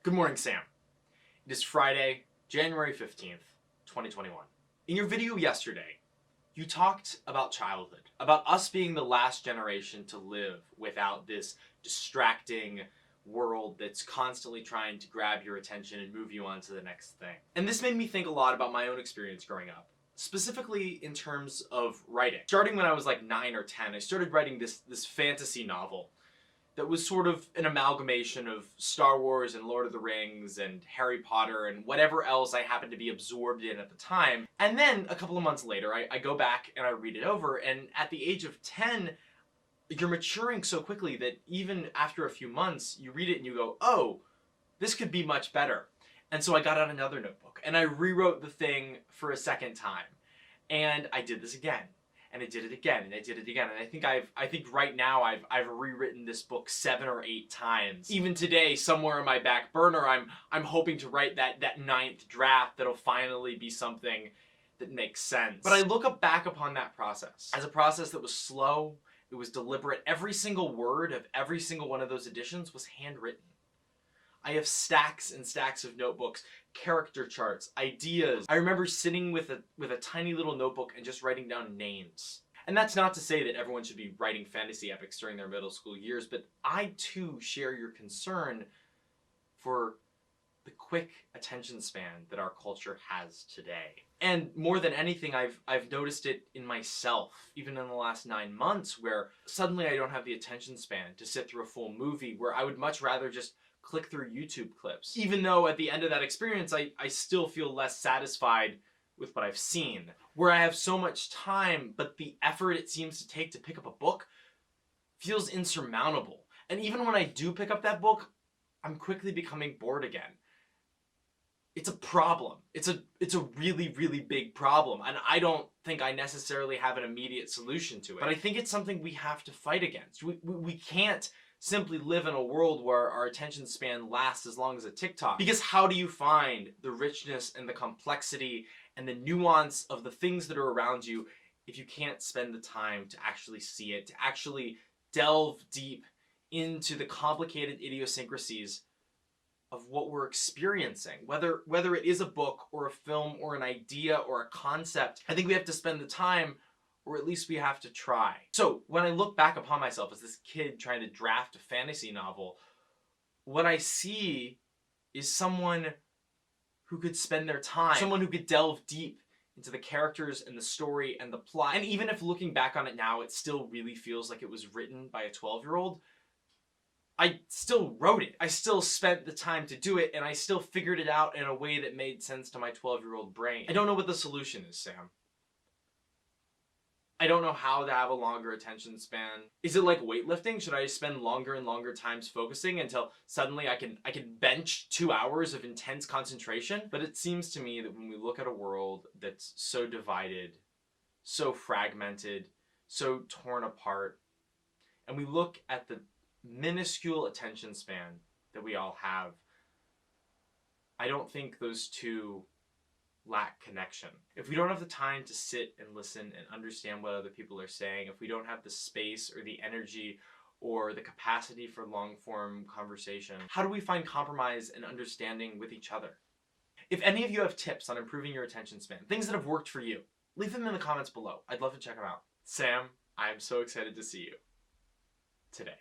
Good morning, Sam. It is Friday, January 15th, 2021. In your video yesterday, you talked about childhood, about us being the last generation to live without this distracting world that's constantly trying to grab your attention and move you on to the next thing. And this made me think a lot about my own experience growing up, specifically in terms of writing. Starting when I was like 9 or 10, I started writing this fantasy novel that was sort of an amalgamation of Star Wars and Lord of the Rings and Harry Potter and whatever else I happened to be absorbed in at the time. And then a couple of months later, I go back and I read it over, and at the age of 10, you're maturing so quickly that even after a few months, you read it and you go, oh, this could be much better. And so I got out another notebook and I rewrote the thing for a second time. And I did this again. And I did it again, and I did it again, and I think right now I've rewritten this book 7 or 8 times. Even today, somewhere in my back burner, I'm hoping to write that 9th draft that'll finally be something that makes sense. But I look back upon that process as a process that was slow, it was deliberate. Every single word of every single one of those editions was handwritten. I have stacks and stacks of notebooks, character charts, ideas. I remember sitting with a tiny little notebook and just writing down names. And that's not to say that everyone should be writing fantasy epics during their middle school years, but I too share your concern for the quick attention span that our culture has today. And more than anything, I've noticed it in myself, even in the last 9 months, where suddenly I don't have the attention span to sit through a full movie, where I would much rather just click through YouTube clips. Even though at the end of that experience, I still feel less satisfied with what I've seen. Where I have so much time, but the effort it seems to take to pick up a book feels insurmountable. And even when I do pick up that book, I'm quickly becoming bored again. It's a problem. It's a really, really big problem. And I don't think I necessarily have an immediate solution to it. But I think it's something we have to fight against. We can't simply live in a world where our attention span lasts as long as a TikTok. Because how do you find the richness and the complexity and the nuance of the things that are around you if you can't spend the time to actually see it, to actually delve deep into the complicated idiosyncrasies of what we're experiencing, whether it is a book or a film or an idea or a concept. I think we have to spend the time, or at least we have to try. So when I look back upon myself as this kid trying to draft a fantasy novel, what I see is someone who could spend their time, someone who could delve deep into the characters and the story and the plot. And even if looking back on it now, it still really feels like it was written by a 12-year-old, I still wrote it. I still spent the time to do it, and I still figured it out in a way that made sense to my 12-year-old brain. I don't know what the solution is, Sam. I don't know how to have a longer attention span. Is it like weightlifting? Should I spend longer and longer times focusing until suddenly I can bench 2 hours of intense concentration? But it seems to me that when we look at a world that's so divided, so fragmented, so torn apart, and we look at the minuscule attention span that we all have, I don't think those two lack connection. If we don't have the time to sit and listen and understand what other people are saying, if we don't have the space or the energy or the capacity for long-form conversation, how do we find compromise and understanding with each other? If any of you have tips on improving your attention span, things that have worked for you, leave them in the comments below. I'd love to check them out. Sam, I'm so excited to see you today.